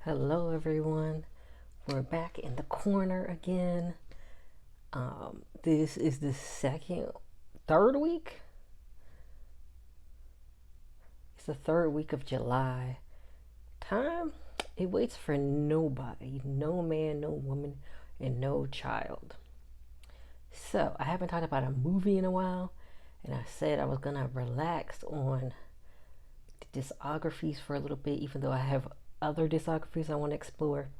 Hello, everyone. We're back in the corner again. This is the third week. It's the third week of July. Time, it waits for nobody, no man, no woman, and no child. So, I haven't talked about a movie in a while, and I said I was gonna relax on the discographies for a little bit, even though I have other discographies I want to explore.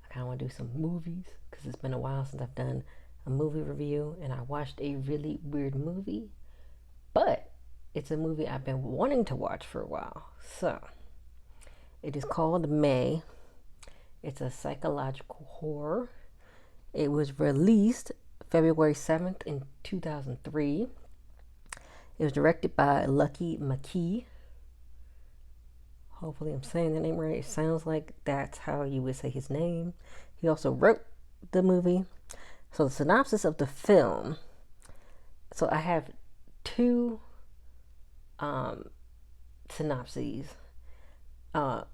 I kind of want to do some movies because it's been a while since I've done a movie review, and I watched a really weird movie, but it's a movie I've been wanting to watch for a while. So, it is called May. It's a psychological horror. It was released February 7th in 2003. It was directed by Lucky McKee. Hopefully I'm saying the name right. It sounds like that's how you would say his name. He also wrote the movie. So the synopsis of the film. So I have two synopses. I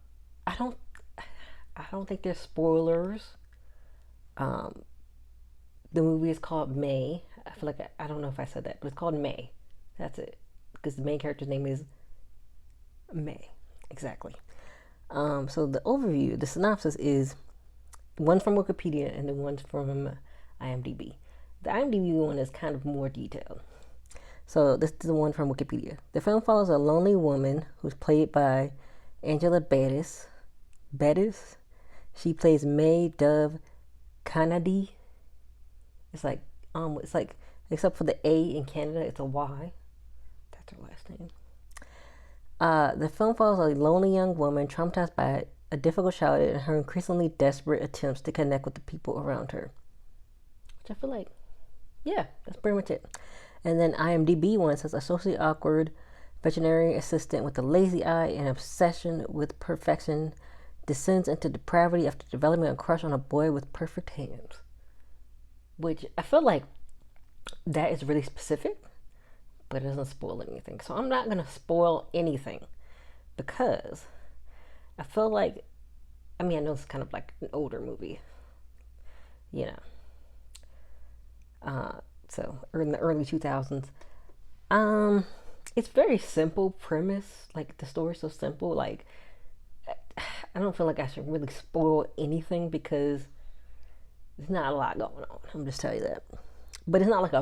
don't think there's spoilers. The movie is called May. I feel like I don't know if I said that, but it's called May. That's it. Because the main character's name is May. Exactly. So the overview, the synopsis is one from Wikipedia and the one from IMDb. The IMDb one is kind of more detailed. So this is the one from Wikipedia. The film follows a lonely woman who's played by Angela Bettis. She plays May Dove Kennedy. It's like except for the A in Canada, it's a Y. That's her last name. The film follows a lonely young woman traumatized by a difficult childhood and her increasingly desperate attempts to connect with the people around her. Which I feel like, yeah, that's pretty much it. And then IMDb one says a socially awkward veterinary assistant with a lazy eye and obsession with perfection descends into depravity after developing a crush on a boy with perfect hands. Which I feel like that is really specific, but it doesn't spoil anything. So I'm not going to spoil anything because I feel like, I know it's kind of like an older movie, you know. So in the early 2000s. It's very simple premise. Like the story's so simple. Like I don't feel like I should really spoil anything because there's not a lot going on. I'm just telling you that. But it's not like a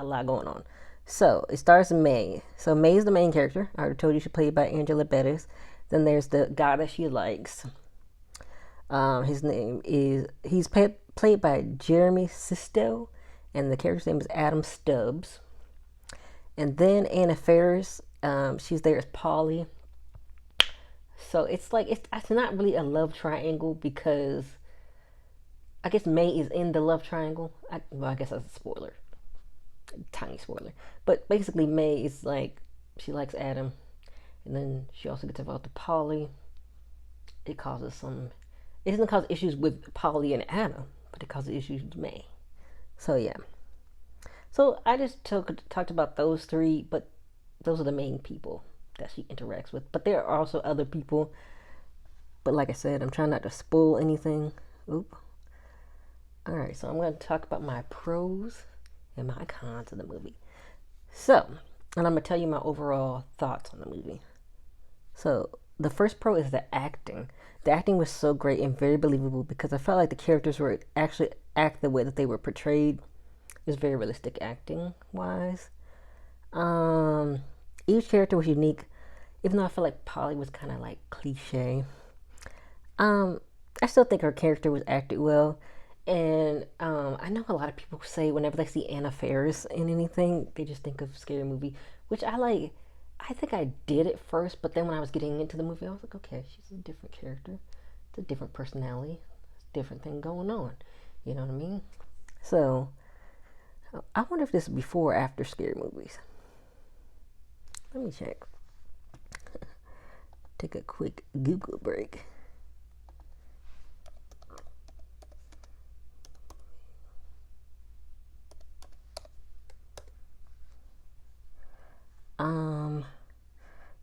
lot going on. So it stars May. So May is the main character. I already told you she's played by Angela Bettis. Then there's the guy that she likes. His name is played by Jeremy Sisto, and the character's name is Adam Stubbs. And then Anna Faris, she's there as Polly. So it's not really a love triangle because I guess May is in the love triangle. I guess that's a spoiler. Tiny spoiler. But basically May is like, she likes Adam. And then she also gets involved with Polly. It doesn't cause issues with Polly and Adam, but it causes issues with May. So yeah. So I just talked about those three, but those are the main people that she interacts with. But there are also other people. But like I said, I'm trying not to spoil anything. Oop. Alright, so I'm going to talk about my pros and my cons of the movie. So, and I'm going to tell you my overall thoughts on the movie. So, the first pro is the acting. The acting was so great and very believable because I felt like the characters were actually act the way that they were portrayed. It was very realistic acting wise. Each character was unique, even though I feel like Polly was kind of like cliche. I still think her character was acted well. And I know a lot of people say whenever they see Anna Faris in anything, they just think of Scary Movie, which I like. I think I did at first, but then when I was getting into the movie, I was like, okay, she's a different character. It's a different personality. It's a different thing going on. You know what I mean? So, I wonder if this is before or after Scary Movies. Let me check. Take a quick Google break.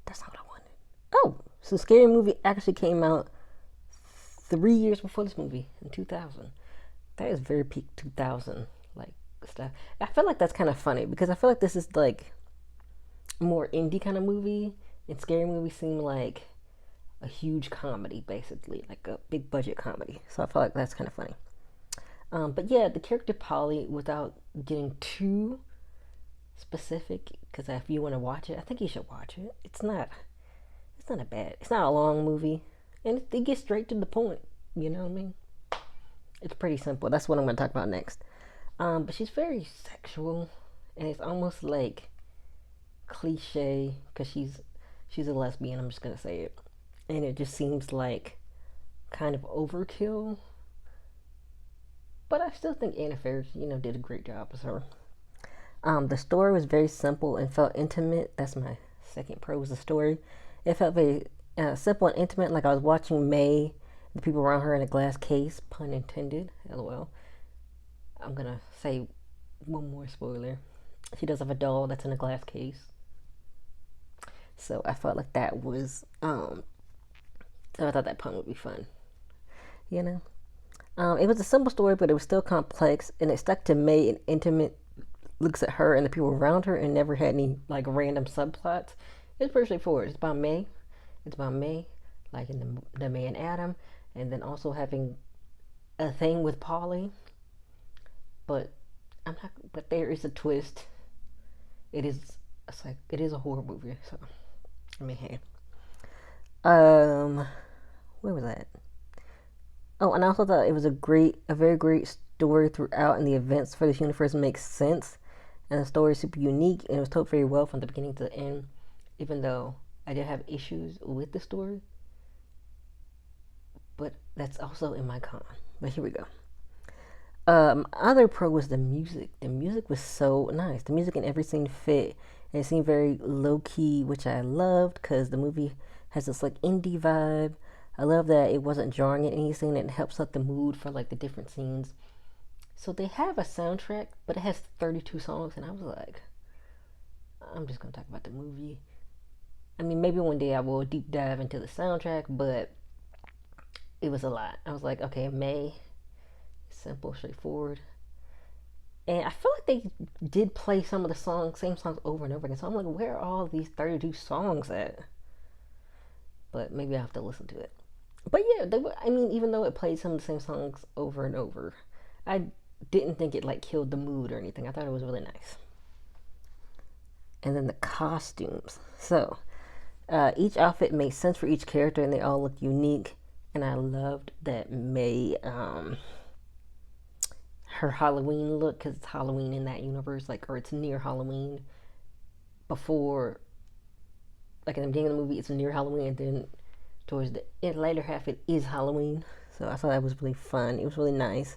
That's not what I wanted. Oh, so Scary Movie actually came out 3 years before this movie in 2000. That is very peak 2000 like stuff. I feel like that's kind of funny because I feel like this is like more indie kind of movie, and scary movies seem like a huge comedy, basically, like a big budget comedy. So I feel like that's kind of funny. But yeah, the character Polly, without getting too specific, because if you want to watch it, I think you should watch it. It's not a long movie, and it gets straight to the point. You know what I mean? It's pretty simple. That's what I'm going to talk about next. But she's very sexual, and it's almost like cliche because she's a lesbian. I'm just gonna say it, and it just seems like kind of overkill. But I still think Anna Faris, did a great job as her. The story was very simple and felt intimate. That's my second pro was the story. It felt very simple and intimate, like I was watching May, the people around her in a glass case, pun intended, lol. I'm gonna say one more spoiler. She does have a doll that's in a glass case. So I felt like that was, so I thought that pun would be fun, you know? It was a simple story, but it was still complex, and it stuck to May and intimate looks at her and the people around her and never had any, like, random subplots. It's pretty straightforward. It's about May. It's about May, like in the May and Adam, and then also having a thing with Polly. But but there is a twist. It is, it is a horror movie, so, I mean, hey. Where was that? Oh, and I also thought it was a very great story throughout, and the events for this universe make sense, and the story is super unique, and it was told very well from the beginning to the end, even though I did have issues with the story, but that's also in my con. But here we go. Other pro was the music. The music was so nice. The music in every scene fit, and it seemed very low key, which I loved because the movie has this like indie vibe. I love that it wasn't jarring at any scene, and it helps set the mood for like the different scenes. So they have a soundtrack, but it has 32 songs, and I was like, I'm just gonna talk about the movie. I mean, maybe one day I will deep dive into the soundtrack, but it was a lot. I was like, okay, May, simple, straightforward. And I feel like they did play some of the same songs over and over again. So I'm like, where are all these 32 songs at? But maybe I have to listen to it. But yeah, I mean, even though it played some of the same songs over and over, I didn't think it like killed the mood or anything. I thought it was really nice. And then the costumes. So each outfit made sense for each character, and they all looked unique. And I loved that May, her Halloween look, because it's Halloween in that universe, like, or it's near Halloween. Before, like in the beginning of the movie, it's near Halloween, and then towards the later half, it is Halloween. So I thought that was really fun. It was really nice,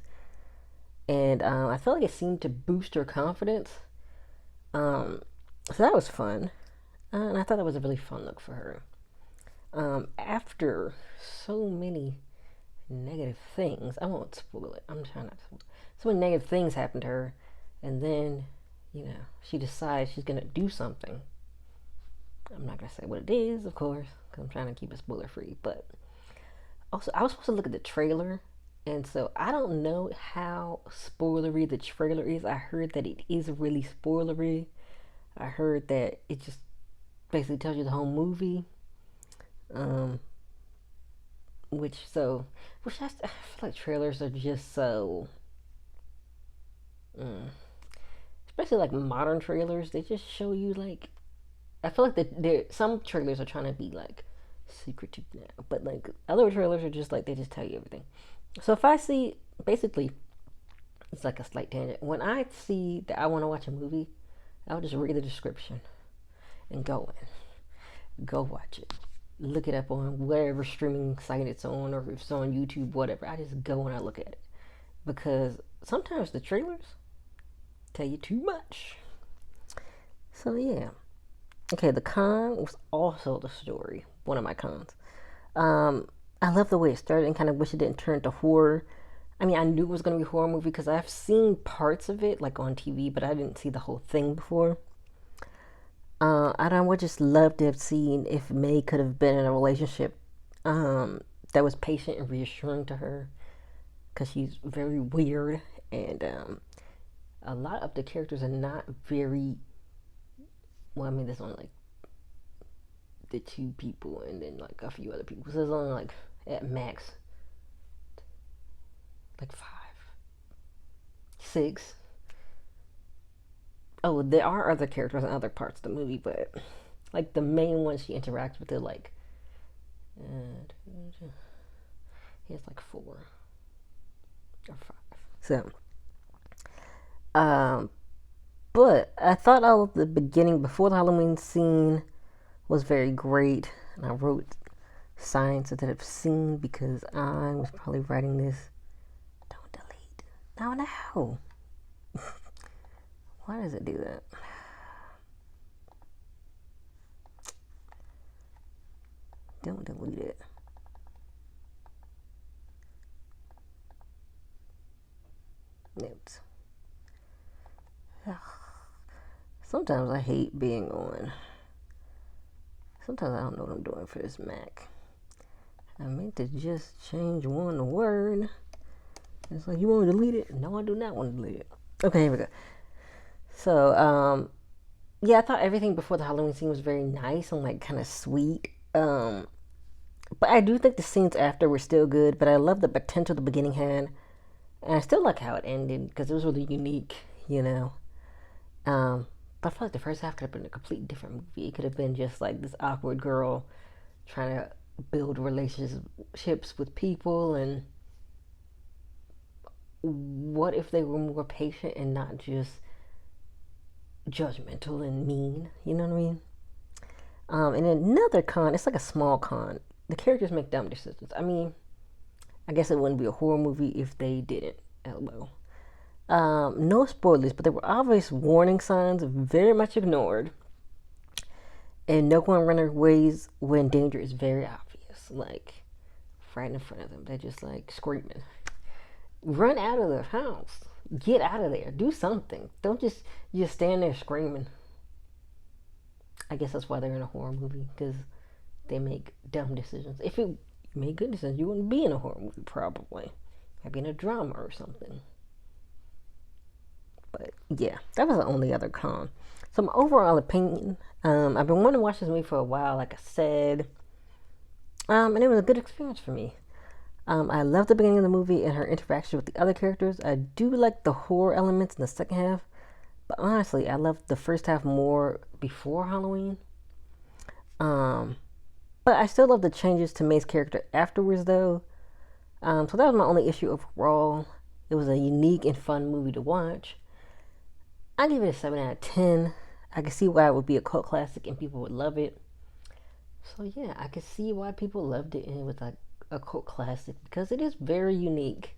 and I felt like it seemed to boost her confidence. So that was fun, and I thought that was a really fun look for her. After so many negative things, I won't spoil it. I'm trying not to spoil it. So many negative things happened to her, and then, she decides she's gonna do something. I'm not gonna say what it is, of course, because I'm trying to keep it spoiler free. But also, I was supposed to look at the trailer, and so I don't know how spoilery the trailer is. I heard that it is really spoilery. I heard that it just basically tells you the whole movie. Which I feel like trailers are just so, especially like modern trailers, they just show you like, I feel like some trailers are trying to be like secretive now, but like other trailers are just like, they just tell you everything. So if I see, basically, it's like a slight tangent. When I see that I want to watch a movie, I'll just read the description and go watch it. Look it up on whatever streaming site it's on, or if it's on YouTube, whatever. I just go and I look at it, because sometimes the trailers tell you too much. So yeah. Okay, the con was also the story. One of my cons. I love the way it started, and kind of wish it didn't turn to horror. I mean, I knew it was going to be a horror movie because I've seen parts of it like on TV, but I didn't see the whole thing before. I would just love to have seen if May could have been in a relationship that was patient and reassuring to her because she's very weird, and a lot of the characters are not very well. I mean, there's only like the two people and then like a few other people. So there's only like at max like five, six. Oh, there are other characters in other parts of the movie, but like the main ones she interacts with, they're like, he has like four or five. So, um, but I thought all of the beginning before the Halloween scene was very great, and I wrote signs instead of scene because I was probably writing this. Don't delete. No, no. Why does it do that? Don't delete it. Notes. Sometimes I hate being on. Sometimes I don't know what I'm doing for this Mac. I meant to just change one word. It's like, you want to delete it? No, I do not want to delete it. Okay, here we go. So, yeah, I thought everything before the Halloween scene was very nice and like kind of sweet. But I do think the scenes after were still good. But I love the potential the beginning had, and I still like how it ended because it was really unique, you know. But I feel like the first half could have been a completely different movie. It could have been just like this awkward girl trying to build relationships with people, and what if they were more patient and not just judgmental and mean? You know what I mean? And another con, it's like a small con. The characters make dumb decisions. I mean, I guess it wouldn't be a horror movie if they didn't. LOL. No spoilers, but there were obvious warning signs very much ignored. And no one runs ways when danger is very obvious. Like, right in front of them. They're just like screaming. Run out of the house. Get out of there. Do something. Don't just stand there screaming. I guess that's why they're in a horror movie, because they make dumb decisions. If it made good decisions, you wouldn't be in a horror movie, probably. I'd be in a drama or something. But yeah, that was the only other con. So my overall opinion, I've been wanting to watch this movie for a while, like I said. And it was a good experience for me. I love the beginning of the movie and her interaction with the other characters. I do like the horror elements in the second half. But honestly, I loved the first half more before Halloween. But I still love the changes to May's character afterwards, though. So that was my only issue overall. It was a unique and fun movie to watch. I give it a 7 out of 10. I can see why it would be a cult classic and people would love it. So yeah, I can see why people loved it and it was like a cult classic because it is very unique.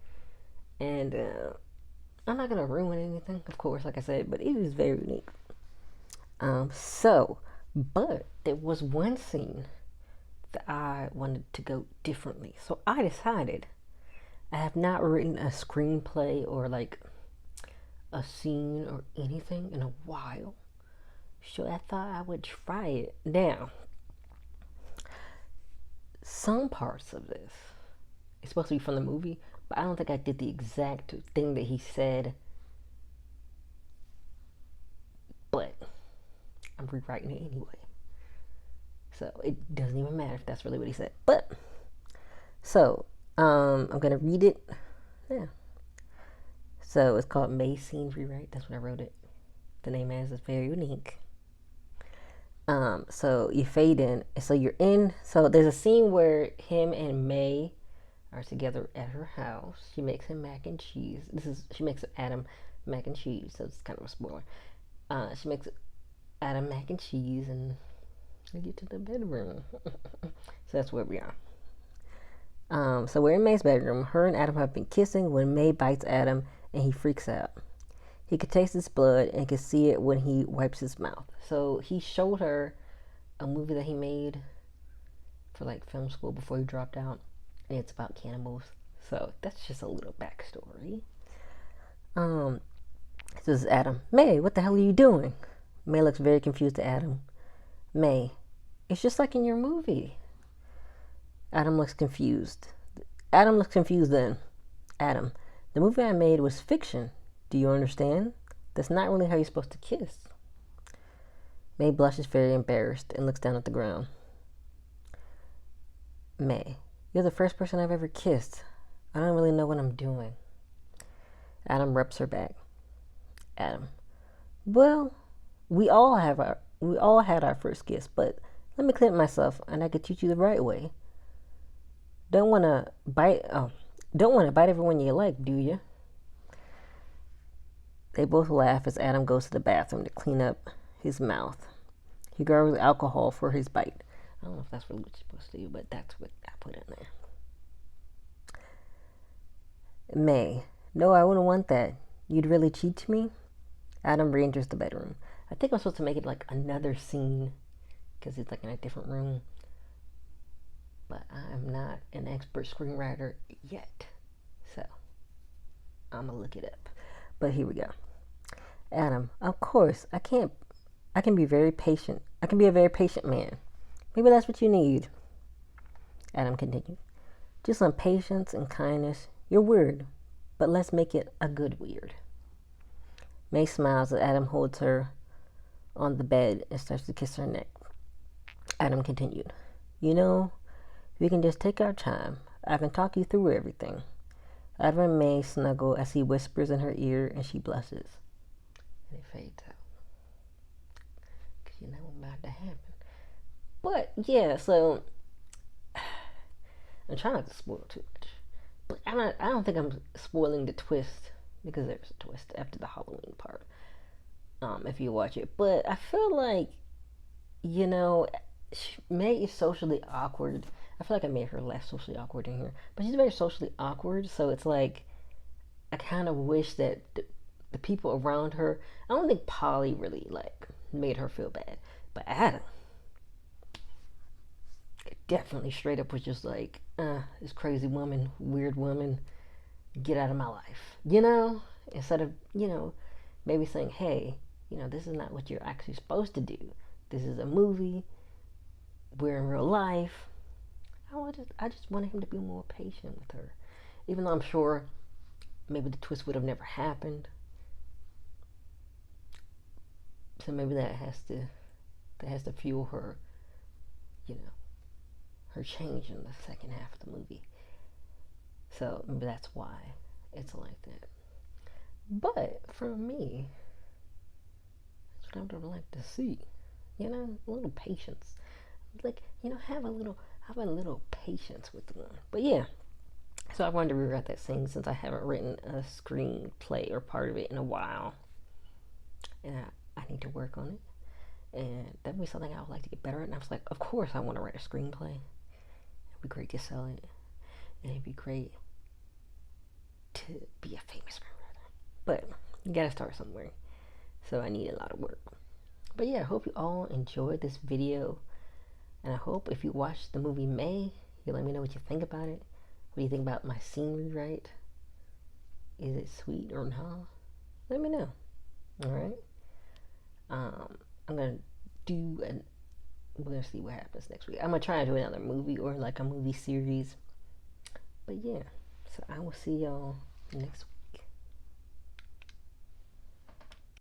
And I'm not gonna ruin anything, of course, like I said, but it is very unique. But there was one scene that I wanted to go differently. So I decided I have not written a screenplay or like a scene or anything in a while. So I thought I would try it. Now, some parts of this is supposed to be from the movie, but I don't think I did the exact thing that he said. But I'm rewriting it anyway. So it doesn't even matter if that's really what he said. But so I'm gonna read it. Yeah. So it's called May Scene Rewrite. That's what I wrote it. The name is very unique. So you fade in. So you're in. So there's a scene where him and May are together at her house. She makes him mac and cheese. She makes Adam mac and cheese. So it's kind of a spoiler. She makes Adam mac and cheese, and they get to the bedroom. So that's where we are. So we're in May's bedroom. Her and Adam have been kissing when May bites Adam and he freaks out. He could taste his blood and could see it when he wipes his mouth. So he showed her a movie that he made for like film school before he dropped out. And it's about cannibals. So that's just a little backstory. This is Adam. May, what the hell are you doing? May looks very confused to Adam. May, it's just like in your movie. Adam looks confused. Adam looks confused then. Adam, the movie I made was fiction. Do you understand? That's not really how you're supposed to kiss. May blushes very embarrassed and looks down at the ground. May, you're the first person I've ever kissed. I don't really know what I'm doing. Adam rubs her back. Adam, well, we all had our first kiss, but let me clear myself and I could teach you the right way. Don't wanna bite everyone you like, do you? They both laugh as Adam goes to the bathroom to clean up his mouth. He gargles alcohol for his bite. I don't know if that's really what you're supposed to do, but that's what I put in there. May, no, I wouldn't want that. You'd really cheat me? Adam re-enters the bedroom. I think I'm supposed to make it like another scene because it's like in a different room. But I am not an expert screenwriter yet. So I'm gonna look it up. But here we go. Adam, of course, I can be very patient. I can be a very patient man. Maybe that's what you need. Adam continued. Just some patience and kindness. You're weird, but let's make it a good weird. May smiles as Adam holds her on the bed and starts to kiss her neck. Adam continued. You know, we can just take our time. I can talk you through everything. Adam and May snuggle as he whispers in her ear and she blushes. And it fades out. Because you know what's about to happen. But, yeah, so I'm trying not to spoil too much. But I don't think I'm spoiling the twist because there's a twist after the Halloween part. If you watch it. But I feel like, you know, May is socially awkward. I feel like I made her less socially awkward in here. But she's very socially awkward. So it's like, I kind of wish that the people around her, I don't think Polly really, like, made her feel bad. But Adam, definitely straight up was just like, this crazy woman, weird woman, get out of my life. You know? Instead of, you know, maybe saying, hey, you know, this is not what you're actually supposed to do. This is a movie. We're in real life. I just wanted him to be more patient with her. Even though I'm sure maybe the twist would have never happened. So maybe that has to fuel her, you know, her change in the second half of the movie. So maybe that's why it's like that. But for me, that's what I would like to see. You know, a little patience. Like, you know, have a little patience with them. But yeah. So I wanted to rewrite that scene since I haven't written a screenplay or part of it in a while. And I need to work on it. And that'd be something I would like to get better at. And I was like, of course I want to write a screenplay. It'd be great to sell it. And it'd be great to be a famous screenwriter. But you gotta start somewhere. So I need a lot of work. But yeah, I hope you all enjoyed this video. And I hope if you watch the movie May, you let me know what you think about it. What do you think about my scene rewrite? Is it sweet or not? Let me know. Alright? I'm gonna we're gonna see what happens next week. I'm gonna try to do another movie or like a movie series. But yeah, so I will see y'all next week.